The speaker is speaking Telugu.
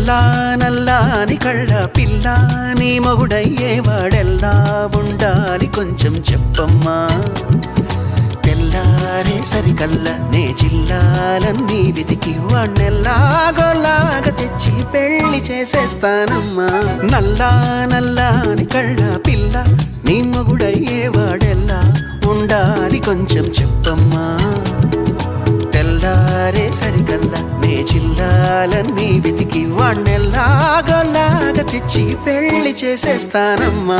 నల్లా నల్లాని కళ్ళ పిల్ల నీ మొగుడయ్యేవాడెల్లా ఉండాలి కొంచెం చెప్పమ్మా తెల్లారే సరికల్లా నే జిల్లాలన్నీ వెతికి వాణ్ణెల్లాగోలాగా తెచ్చి పెళ్లి చేసేస్తానమ్మా నల్లా నల్లాని కళ్ళ పిల్ల నీ మొగుడయ్యేవాడెల్లా ఉండాలి కొంచెం చెప్పమ్మా తెల్లారే సరికల్లా నే జిల్లాలన్నీ వెతికి వాణ్ణెల్లాగోలాగా తెచ్చి పెళ్లి చేసేస్తానమ్మా